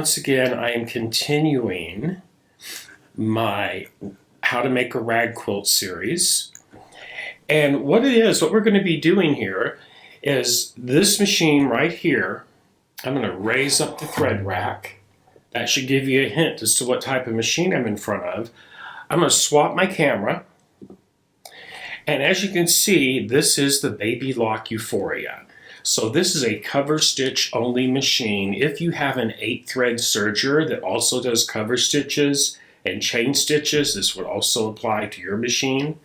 once again, I am continuing my How to Make a Rag Quilt series. And what we're going to be doing here is this machine right here. I'm going to raise up the thread rack. That should give you a hint as to what type of machine I'm in front of. I'm going to swap my camera. And as you can see, this is the Baby Lock Euphoria. So this is a cover stitch only machine. If you have an 8-thread serger that also does cover stitches and chain stitches, this would also apply to your machine.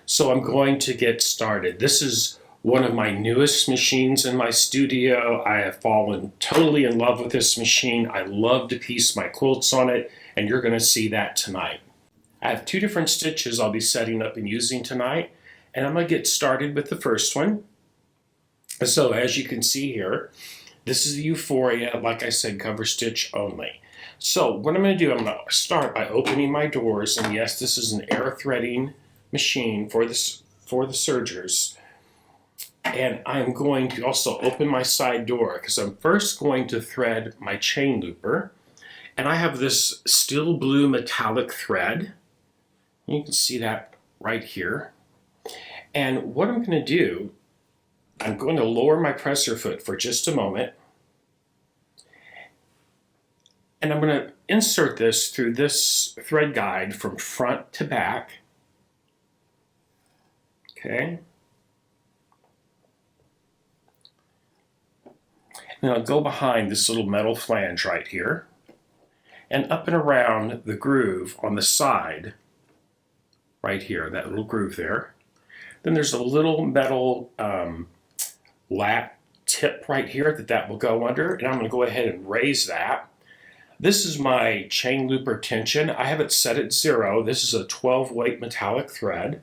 So I'm going to get started. This is one of my newest machines in my studio. I have fallen totally in love with this machine. I love to piece my quilts on it, and you're going to see that tonight. I have 2 different stitches I'll be setting up and using tonight, and I'm going to get started with the first one. So as you can see here, this is the Euphoria, like I said, cover stitch only. So what I'm going to do, I'm going to start by opening my doors, and yes, this is an air threading machine for the sergers. And I'm going to also open my side door because I'm first going to thread my chain looper. And I have this steel blue metallic thread. You can see that right here. And what I'm going to do, I'm going to lower my presser foot for just a moment. And I'm going to insert this through this thread guide from front to back. Okay. And I'll go behind this little metal flange right here and up and around the groove on the side right here, that little groove there. Then there's a little metal lat tip right here that will go under, and I'm going to go ahead and raise that. This is my chain looper tension. I have it set at 0. This is a 12-weight metallic thread.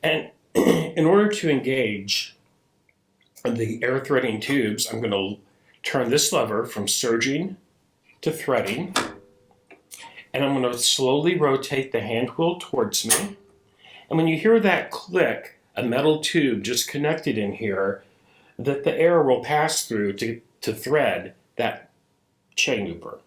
And in order to engage the air threading tubes, I'm going to turn this lever from serging to threading. And I'm going to slowly rotate the hand wheel towards me. And when you hear that click, a metal tube just connected in here, that the air will pass through to thread that chain looper.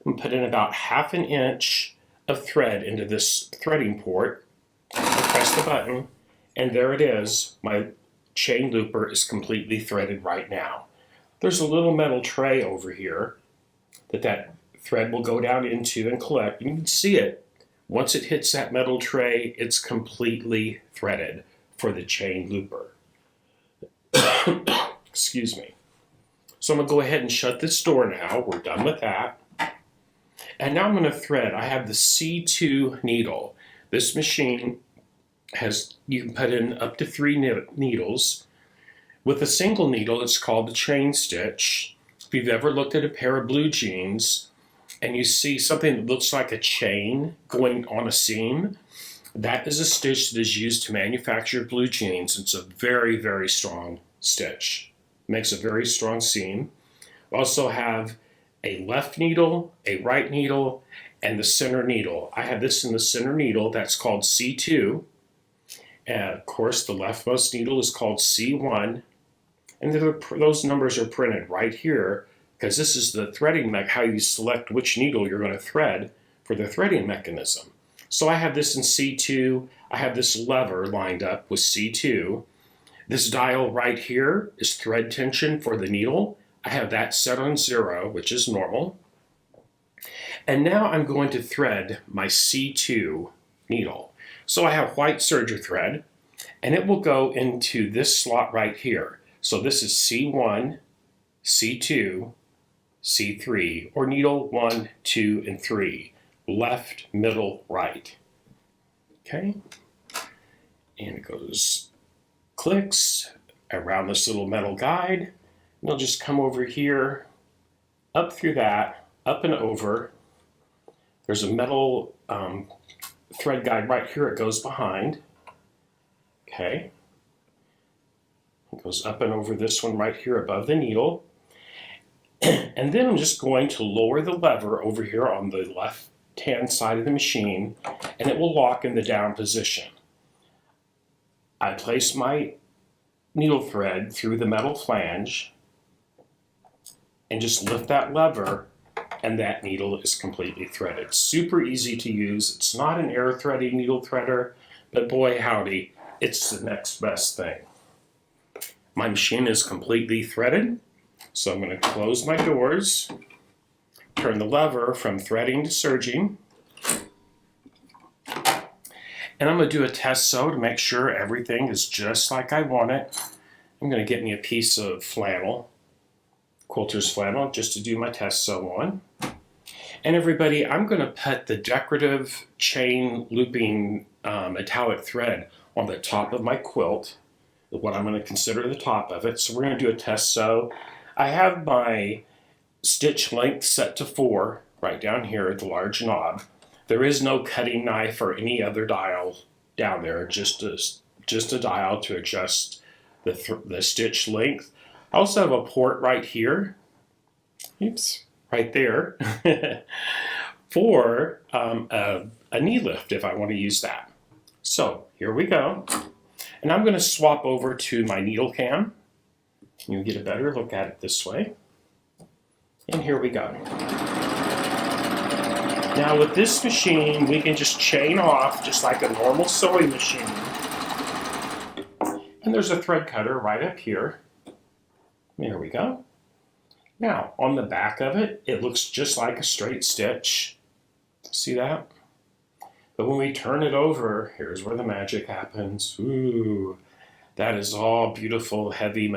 I'm going to put in about 1/2 inch of thread into this threading port. Press the button, and there it is. My chain looper is completely threaded right now. There's a little metal tray over here that thread will go down into and collect. You can see it. Once it hits that metal tray, it's completely threaded for the chain looper. Excuse me. So I'm going to go ahead and shut this door now. We're done with that. And now I'm going to thread. I have the C2 needle. This machine you can put in up to 3 needles. With a single needle, it's called a chain stitch. If you've ever looked at a pair of blue jeans and you see something that looks like a chain going on a seam, that is a stitch that is used to manufacture blue jeans. It's a very, very strong stitch. It makes a very strong seam. We also have a left needle, a right needle, and the center needle. I have this in the center needle. That's called C2. And of course, the leftmost needle is called C1. And those numbers are printed right here because this is the threading how you select which needle you're going to thread for the threading mechanism. So I have this in C2. I have this lever lined up with C2. This dial right here is thread tension for the needle. I have that set on 0, which is normal. And now I'm going to thread my C2 needle. So I have white serger thread, and it will go into this slot right here. So this is C1, C2, C3, or needle 1, 2, and 3. Left, middle, right. Okay? And it goes, clicks around this little metal guide. And it'll just come over here, up through that, up and over. There's a metal thread guide right here. It goes behind. Okay. It goes up and over this one right here above the needle. And then I'm just going to lower the lever over here on the left-hand side of the machine, and it will lock in the down position. I place my needle thread through the metal flange, and just lift that lever, and that needle is completely threaded. Super easy to use. It's not an air threading needle threader, but boy howdy, it's the next best thing. My machine is completely threaded, so I'm going to close my doors, turn the lever from threading to serging, and I'm going to do a test sew to make sure everything is just like I want it. I'm going to get me a piece of flannel, quilter's flannel, just to do my test sew on. And everybody, I'm going to put the decorative chain looping metallic thread on the top of my quilt, what I'm going to consider the top of it. So we're going to do a test sew. I have my stitch length set to 4 right down here at the large knob. There is no cutting knife or any other dial down there, just a dial to adjust the stitch length. I also have a port right here, oops, right there, for a knee lift if I want to use that. So here we go. And I'm going to swap over to my needle cam. You'll get a better look at it this way. And here we go. Now with this machine, we can just chain off just like a normal sewing machine. And there's a thread cutter right up here. There we go. Now, on the back of it, it looks just like a straight stitch. See that? But when we turn it over, here's where the magic happens. Ooh, that is all beautiful, heavy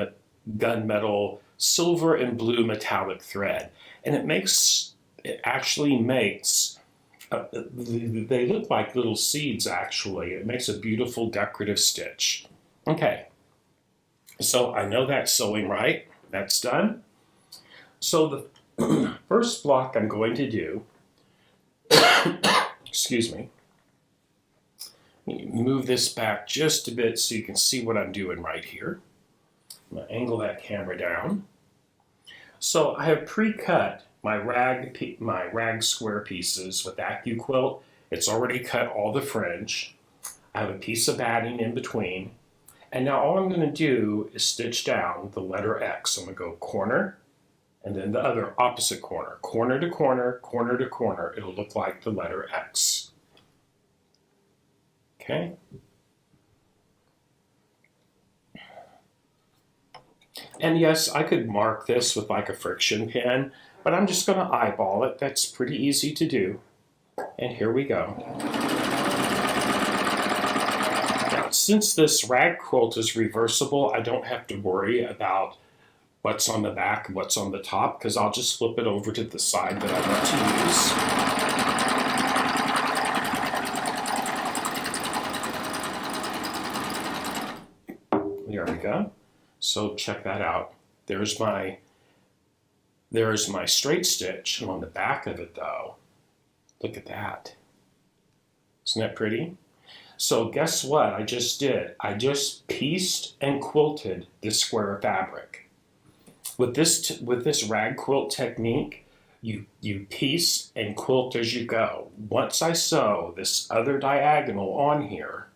gunmetal, silver and blue metallic thread. And it actually makes, they look like little seeds actually. It makes a beautiful decorative stitch. Okay, so I know that's sewing right. That's done. So the first block I'm going to do, excuse me, move this back just a bit so you can see what I'm doing right here. I'm going to angle that camera down. So I have pre-cut my rag square pieces with AccuQuilt. It's already cut all the fringe. I have a piece of batting in between. And now all I'm going to do is stitch down the letter X. I'm going to go corner, and then the other opposite corner. Corner to corner, corner to corner. It'll look like the letter X. Okay? And yes, I could mark this with like a friction pen, but I'm just going to eyeball it. That's pretty easy to do. And here we go. Now, since this rag quilt is reversible, I don't have to worry about what's on the back and what's on the top, because I'll just flip it over to the side that I want to use. There we go. So check that out. There's my straight stitch, and on the back of it though, look at that. Isn't that pretty? So guess what I just did? I just pieced and quilted this square of fabric. With this rag quilt technique, you piece and quilt as you go. Once I sew this other diagonal on here,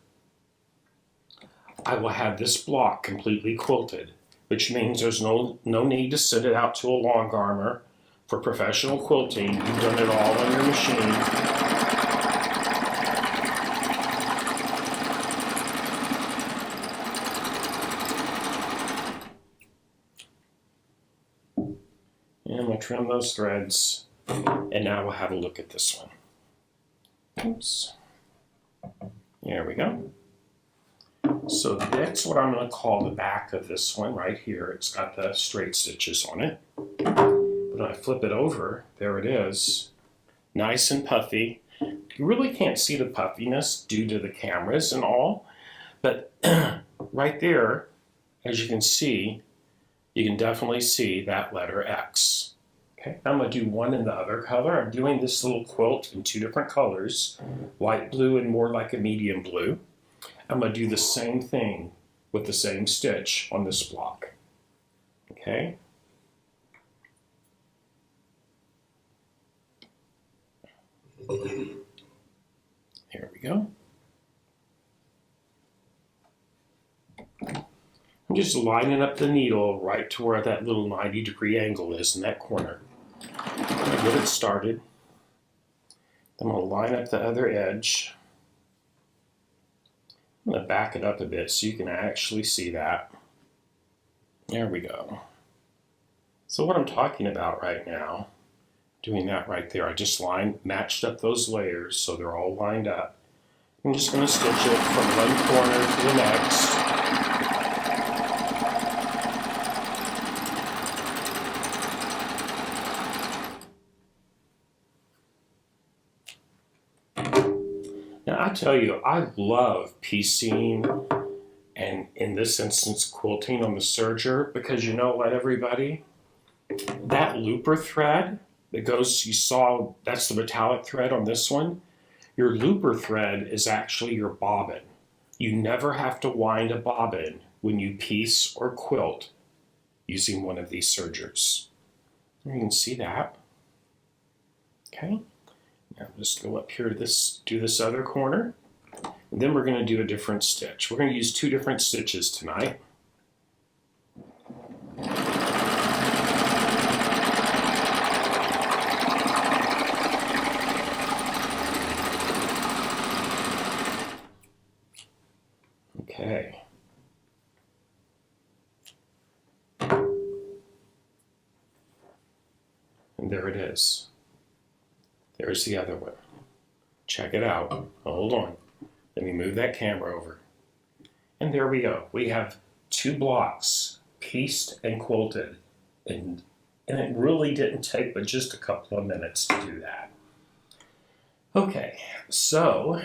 I will have this block completely quilted, which means there's no need to send it out to a long armor. For professional quilting, you've done it all on your machine. And I'm going to trim those threads, and now we'll have a look at this one. Oops. There we go. So that's what I'm going to call the back of this one right here. It's got the straight stitches on it. But when I flip it over, there it is. Nice and puffy. You really can't see the puffiness due to the cameras and all. But right there, as you can see, you can definitely see that letter X. Okay, I'm going to do one in the other color. I'm doing this little quilt in 2 different colors, light blue and more like a medium blue. I'm going to do the same thing with the same stitch on this block. Okay. Here we go. I'm Just lining up the needle right to where that little 90-degree angle is in that corner. Get it started. Then we'll line up the other edge. I'm going to back it up a bit so you can actually see that. There we go. So what I'm talking about right now, doing that right there, I just matched up those layers so they're all lined up. I'm just going to stitch it from one corner to the next. Now I tell you, I love piecing, and in this instance quilting on the serger, because you know what, everybody? That looper thread that goes, you saw, that's the metallic thread on this one. Your looper thread is actually your bobbin. You never have to wind a bobbin when you piece or quilt using one of these sergers. You can see that. Okay. Now just go up here to do this other corner. And then we're going to do a different stitch. We're going to use 2 different stitches tonight. Okay. And there it is. There's the other one. Check it out. Hold on. Let me move that camera over. And there we go. We have 2 blocks pieced and quilted. And it really didn't take but just a couple of minutes to do that. Okay, so,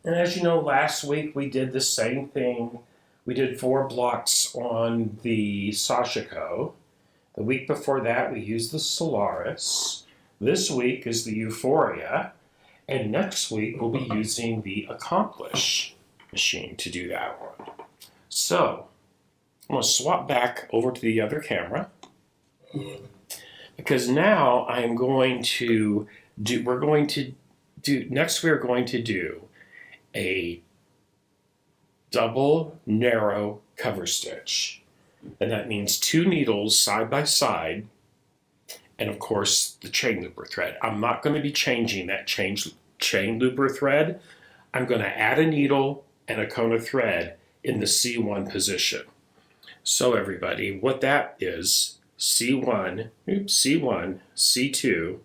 and as you know, last week we did the same thing. We did 4 blocks on the Sashiko. The week before that we used the Solaris. This week is the Euphoria. And next week we'll be using the Accomplish machine to do that one. So, I'm going to swap back over to the other camera. Because now I'm going to do, we're going to do a double narrow cover stitch. And that means 2 needles side by side, and of course the chain looper thread. I'm not going to be changing that chain looper thread. I'm going to add a needle and a cone of thread in the C1 position. So everybody, what that is, C1, C2,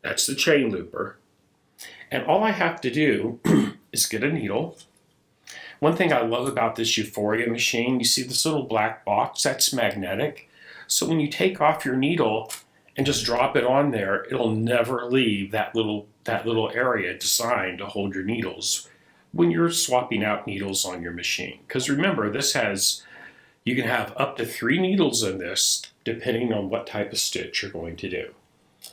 that's the chain looper. And all I have to do is get a needle. One thing I love about this Euphoria machine, you see this little black box, that's magnetic. So when you take off your needle and just drop it on there, it'll never leave that little area designed to hold your needles when you're swapping out needles on your machine. Because remember, this has, you can have up to 3 needles in this depending on what type of stitch you're going to do.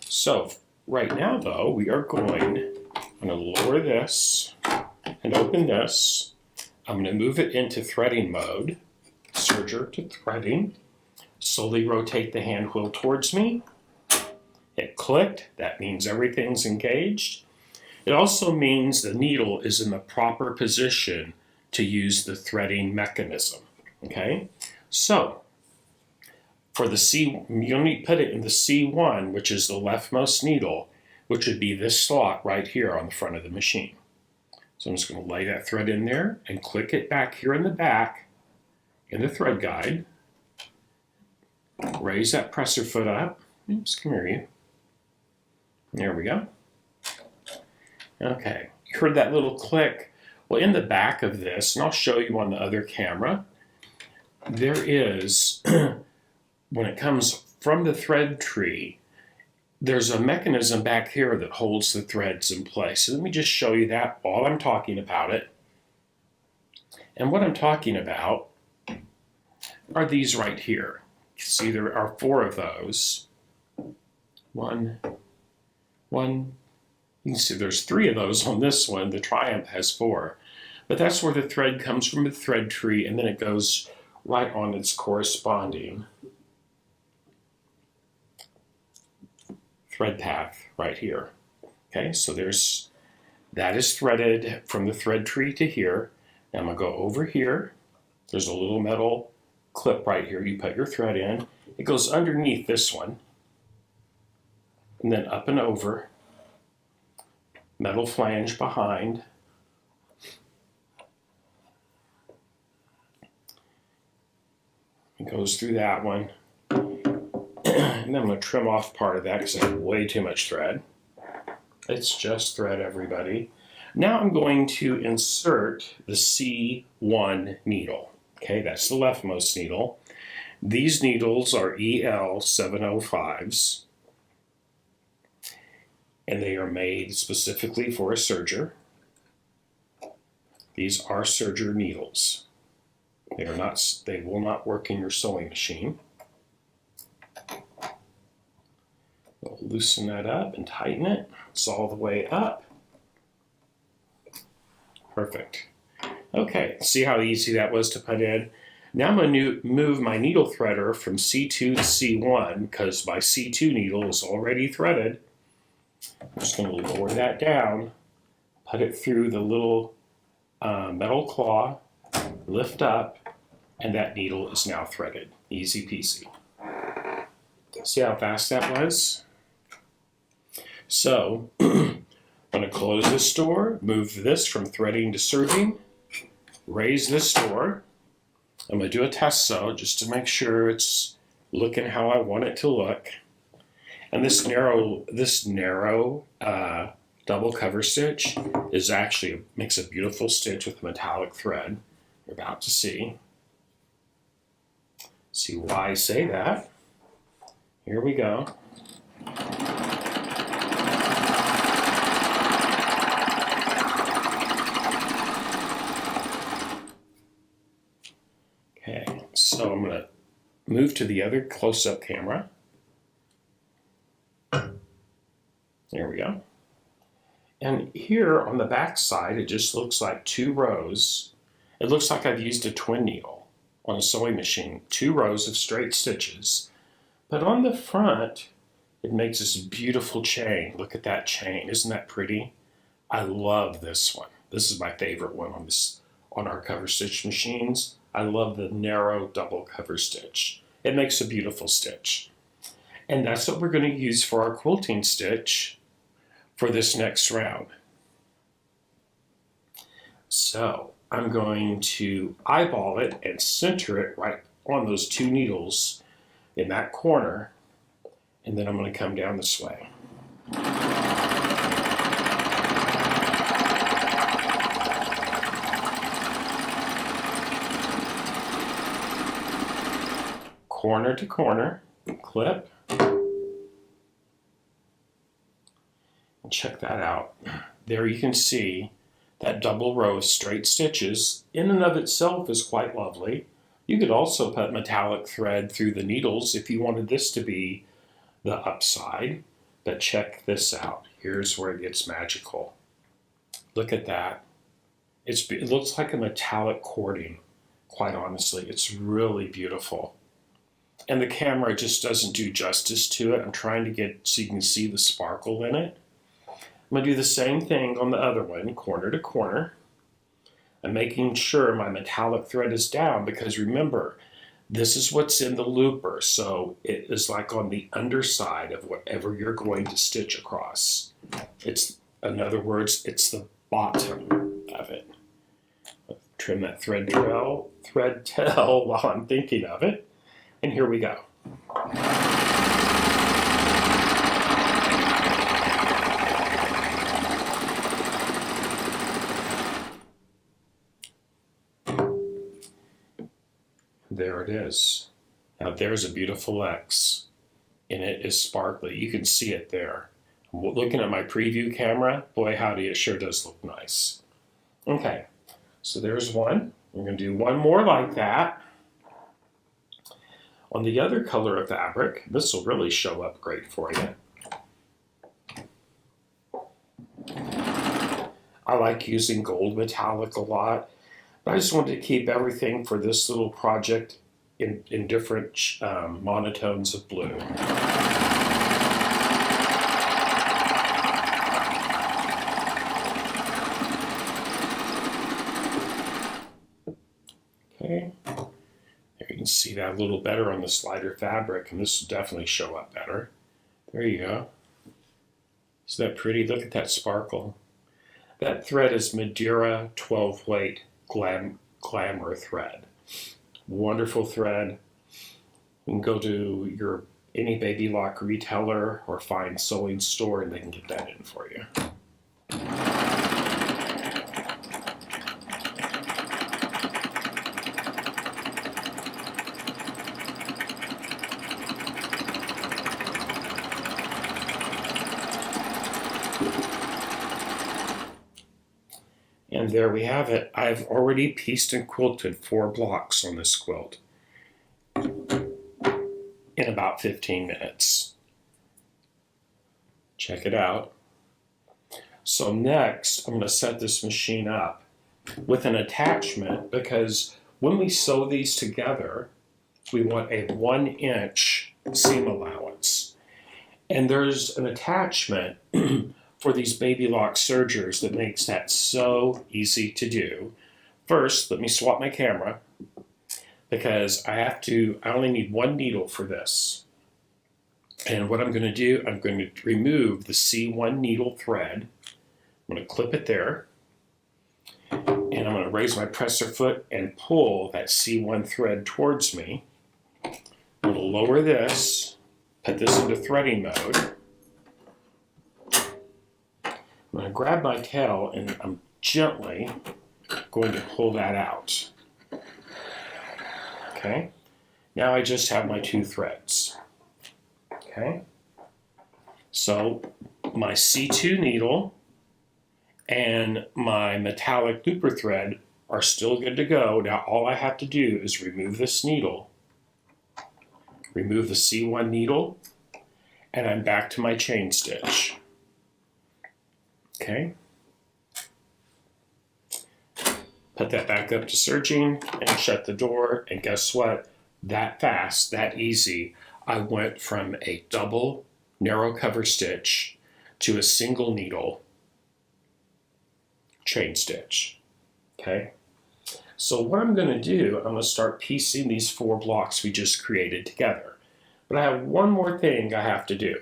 So right now though, we are going to lower this and open this. I'm going to move it into threading mode, serger to threading, slowly rotate the hand wheel towards me. It clicked, that means everything's engaged. It also means the needle is in the proper position to use the threading mechanism, okay? So, for the you'll need to put it in the C1, which is the leftmost needle, which would be this slot right here on the front of the machine. So I'm just going to lay that thread in there and click it back here in the back in the thread guide. Raise that presser foot up. Oops, come here, you. There we go. Okay, you heard that little click. Well, in the back of this, and I'll show you on the other camera, there is, when it comes from the thread tree, there's a mechanism back here that holds the threads in place. So let me just show you that while I'm talking about it. And what I'm talking about are these right here. You see there are 4 of those. One. You can see there's 3 of those on this one. The Triumph has 4. But that's where the thread comes from the thread tree, and then it goes right on its corresponding thread path right here. Okay, so that is threaded from the thread tree to here. Now I'm going to go over here. There's a little metal clip right here. You put your thread in. It goes underneath this one, and then up and over. Metal flange behind. It goes through that one. And then I'm going to trim off part of that because I have way too much thread. It's just thread, everybody. Now I'm going to insert the C1 needle. Okay, that's the leftmost needle. These needles are EL705s, and they are made specifically for a serger. These are serger needles. They will not work in your sewing machine. We'll loosen that up and tighten it. It's all the way up. Perfect. Okay, see how easy that was to put in? Now I'm going to move my needle threader from C2 to C1 because my C2 needle is already threaded. I'm just going to lower that down, put it through the little metal claw, lift up, and that needle is now threaded. Easy peasy. See how fast that was? So, I'm going to close this door, move this from threading to serving, raise this door. I'm going to do a test sew just to make sure it's looking how I want it to look. And this narrow double cover stitch is actually makes a beautiful stitch with a metallic thread. You're about to see. See why I say that. Here we go. Okay, so I'm going to move to the other close-up camera. There we go. And here on the back side, it just looks like 2 rows. It looks like I've used a twin needle on a sewing machine. 2 rows of straight stitches. But on the front, it makes this beautiful chain. Look at that chain. Isn't that pretty? I love this one. This is my favorite one on our cover stitch machines. I love the narrow double cover stitch. It makes a beautiful stitch. And that's what we're going to use for our quilting stitch for this next round. So I'm going to eyeball it and center it right on those 2 needles in that corner, and then I'm going to come down this way. Corner to corner, clip, and check that out. There you can see that double row of straight stitches in and of itself is quite lovely. You could also put metallic thread through the needles if you wanted this to be the upside, but check this out. Here's where it gets magical. Look at that. It looks like a metallic cording, quite honestly. It's really beautiful. And the camera just doesn't do justice to it. I'm trying to get so you can see the sparkle in it. I'm going to do the same thing on the other one, corner to corner. I'm making sure my metallic thread is down because remember, this is what's in the looper. So it is like on the underside of whatever you're going to stitch across. In other words, it's the bottom of it. Trim that thread tail while I'm thinking of it. And here we go. There it is. Now there's a beautiful X, and it is sparkly. You can see it there. Looking at my preview camera, boy howdy, it sure does look nice. Okay, so there's one. We're going to do one more like that. On the other color of fabric, this will really show up great for you. I like using gold metallic a lot, but I just wanted to keep everything for this little project in different monotones of blue. Okay, there you can see see that a little better on the slider fabric, and this will definitely show up better. There you go. Isn't that pretty? Look at that sparkle. That thread is Madeira 12 weight glamour thread. Wonderful thread. You can go to your any baby lock retailer or fine sewing store and they can get that in for you. And there we have it. I've already pieced and quilted 4 blocks on this quilt in about 15 minutes. Check it out. So next, I'm going to set this machine up with an attachment, because when we sew these together, we want a 1-inch seam allowance. And there's an attachment for these baby lock sergers that makes that so easy to do. First, let me swap my camera, because I only need 1 needle for this. And what I'm going to do, I'm going to remove the C1 needle thread. I'm going to clip it there. And I'm going to raise my presser foot and pull that C1 thread towards me. I'm going to lower this, put this into threading mode. I'm going to grab my tail and I'm gently going to pull that out. Okay, now I just have my 2 threads. Okay, so my C2 needle and my metallic looper thread are still good to go. Now all I have to do is remove this needle, remove the C1 needle, and I'm back to my chain stitch. Okay, put that back up to serging and shut the door, and guess what? That fast, that easy, I went from a double narrow cover stitch to a single needle chain stitch. Okay, so what I'm going to do, I'm going to start piecing these 4 blocks we just created together. But I have one more thing I have to do.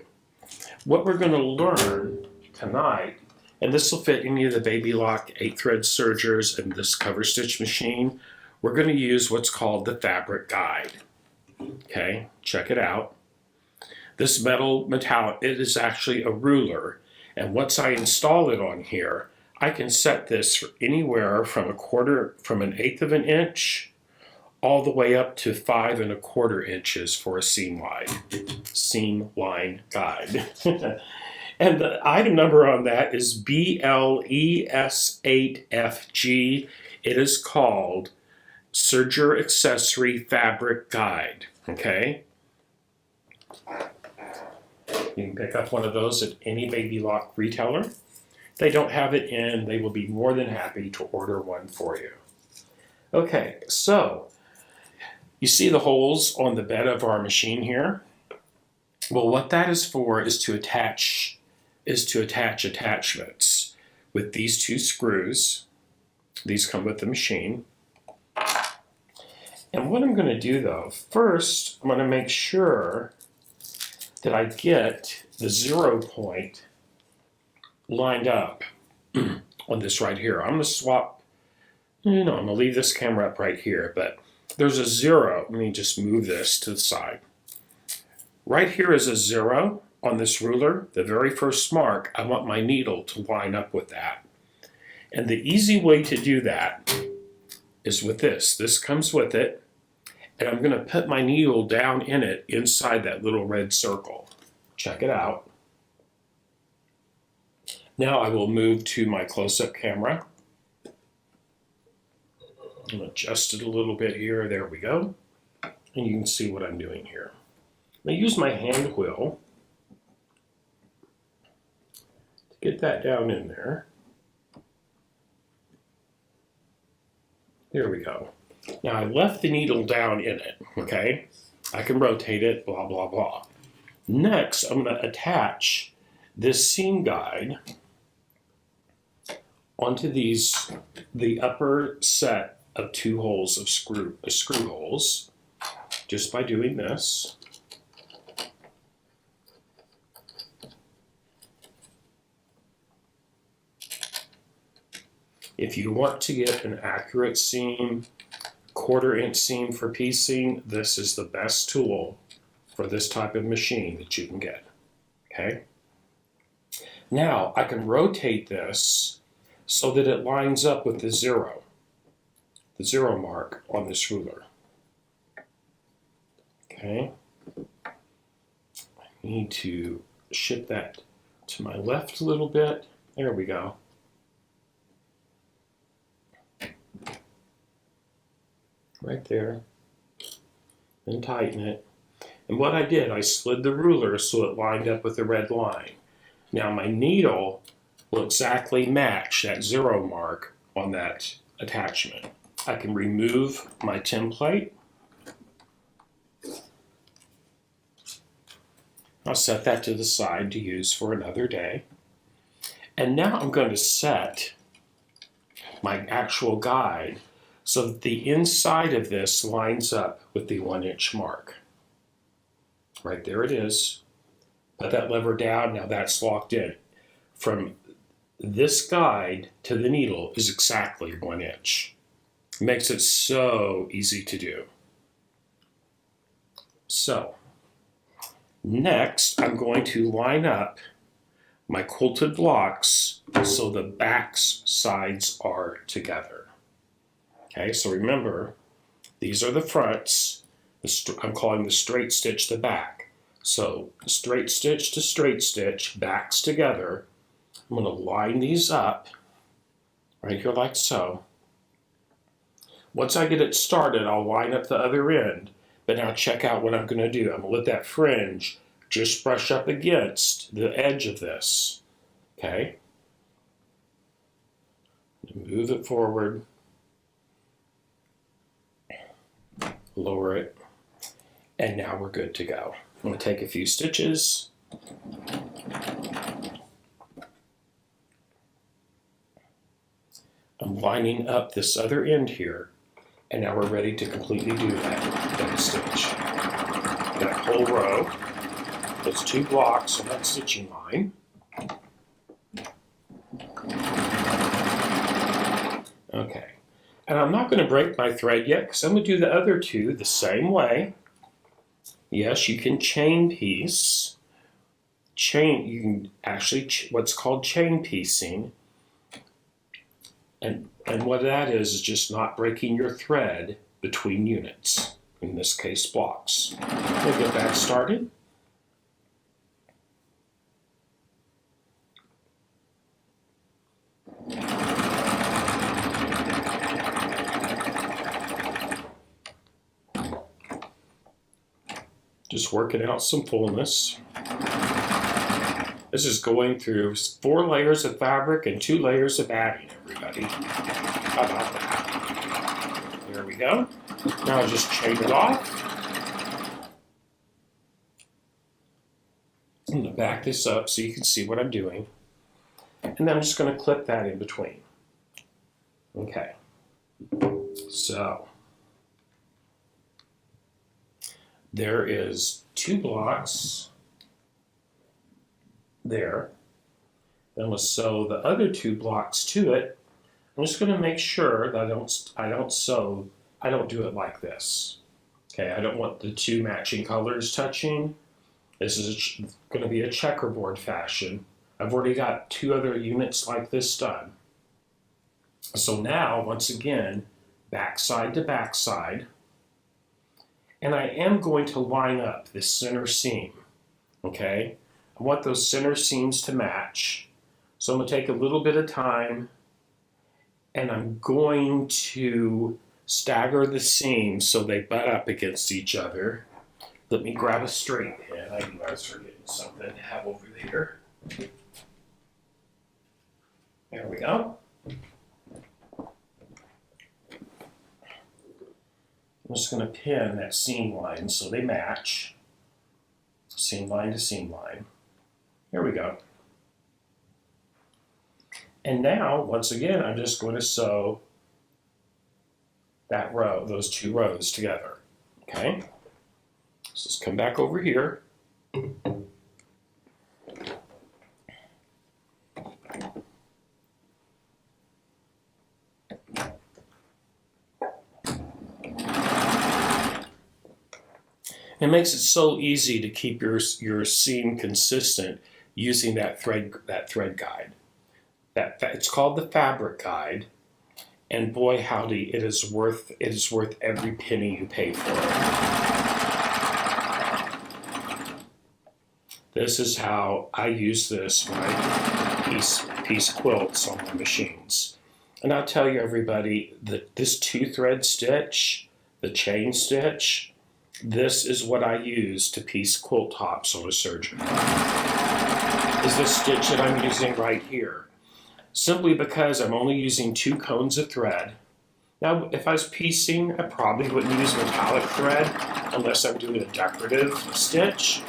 What we're going to learn tonight, and this will fit any of the baby lock 8-thread sergers and this cover stitch machine, we're going to use what's called the fabric guide. Okay, check it out. This metallic, it is actually a ruler, and once I install it on here, I can set this for anywhere from an 1/8 of an inch all the way up to 5 1/4 inches for a seam line guide. And the item number on that is BLES8FG. It is called Serger Accessory Fabric Guide. Okay? You can pick up one of those at any baby lock retailer. If they don't have it in, they will be more than happy to order one for you. Okay, so you see the holes on the bed of our machine here? Well, what that is for is to attach attachments with these 2 screws. These come with the machine. And what I'm going to do though, first I'm going to make sure that I get the 0 point lined up on this right here. I'm going to swap, I'm going to leave this camera up right here, but there's a 0. Let me just move this to the side. Right here is a 0 on this ruler. The very first mark, I want my needle to line up with that. And the easy way to do that is with this. This comes with it, and I'm going to put my needle down in it inside that little red circle. Check it out. Now I will move to my close-up camera. I'm going to adjust it a little bit here. There we go. And you can see what I'm doing here. I'm going to use my hand wheel to get that down in there. There we go. Now I left the needle down in it, okay? I can rotate it, blah, blah, blah. Next, I'm going to attach this seam guide onto the upper set of 2 holes of screw holes. just by doing this. If you want to get an accurate seam, 1/4 inch seam for piecing, this is the best tool for this type of machine that you can get, okay? Now, I can rotate this so that it lines up with the zero mark on this ruler. Okay, I need to shift that to my left a little bit. There we go. Right there. And tighten it. And what I did, I slid the ruler so it lined up with the red line. Now my needle will exactly match that 0 mark on that attachment. I can remove my template. I'll set that to the side to use for another day. And now I'm going to set my actual guide so that the inside of this lines up with the 1 inch mark. Right there it is. Put that lever down, now that's locked in. From this guide to the needle is exactly 1 inch. It makes it so easy to do. So, next I'm going to line up my quilted blocks so the backs sides are together. Okay, so remember, these are the fronts. I'm calling the straight stitch the back. So straight stitch to straight stitch, backs together. I'm going to line these up right here like so. Once I get it started, I'll line up the other end. But now check out what I'm going to do. I'm going to let that fringe just brush up against the edge of this. Okay? Move it forward. Lower it. And now we're good to go. I'm going to take a few stitches. I'm lining up this other end here. And now we're ready to completely do that stitch. That whole row. Those 2 blocks on that stitching line. Okay. And I'm not going to break my thread yet because I'm going to do the other 2 the same way. Yes, you can chain piece. You can actually, what's called chain piecing. And what that is just not breaking your thread between units, in this case blocks. We'll get that started. Just working out some fullness. This is going through 4 layers of fabric and 2 layers of batting, everybody. How about that? There we go. Now I'll just chain it off. I'm going to back this up so you can see what I'm doing. And then I'm just going to clip that in between. Okay. So, there is 2 blocks there. Then we'll sew the other 2 blocks to it. I'm just going to make sure that I don't do it like this. Okay, I don't want the 2 matching colors touching. This is going to be a checkerboard fashion. I've already got 2 other units like this done. So now, once again, backside to backside. And I am going to line up this center seam. Okay? I want those center seams to match. So I'm going to take a little bit of time and I'm going to stagger the seams so they butt up against each other. Let me grab a straight pin. I knew I was forgetting something to have over there. There we go. I'm just going to pin that seam line so they match. Seam line to seam line. There we go. And now, once again, I'm just going to sew that row, those 2 rows together. Okay? So let's come back over here. It makes it so easy to keep your seam consistent using that thread guide. It's called the fabric guide, and boy howdy, it is worth every penny you pay for it. This is how I use this when I piece quilts on my machines. And I'll tell you everybody that this 2-thread stitch, the chain stitch, this is what I use to piece quilt tops on a serger. Is the stitch that I'm using right here. Simply because I'm only using 2 cones of thread. Now, if I was piecing, I probably wouldn't use metallic thread unless I'm doing a decorative stitch.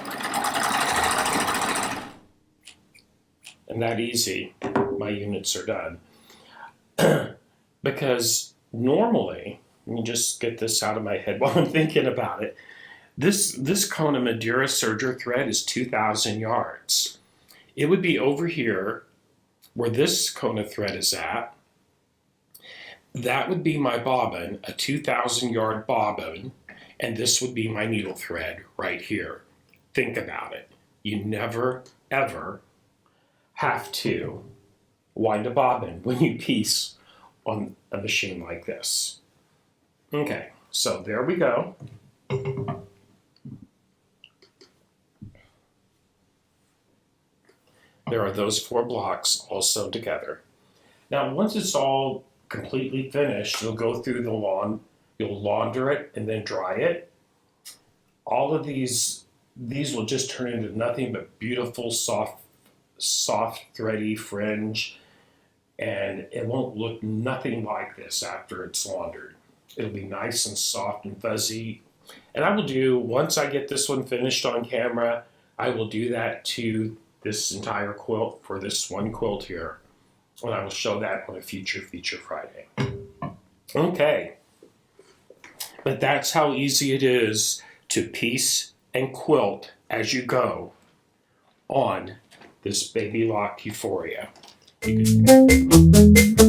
And that easy, my units are done. Because normally, let me just get this out of my head while I'm thinking about it. This cone of Madeira serger thread is 2,000 yards. It would be over here where this cone of thread is at. That would be my bobbin, a 2,000 yard bobbin, and this would be my needle thread right here. Think about it. You never, ever have to wind a bobbin when you piece on a machine like this. Okay, so there we go. There are those 4 blocks all sewn together. Now, once it's all completely finished, you'll go through the lawn, you'll launder it and then dry it. All of these will just turn into nothing but beautiful, soft, thready fringe, and it won't look nothing like this after it's laundered. It'll be nice and soft and fuzzy. And I will do, once I get this one finished on camera, I will do that to this entire quilt for this one quilt here. And I will show that on a future Feature Friday. Okay. But that's how easy it is to piece and quilt as you go on this Baby Lock Euphoria. You can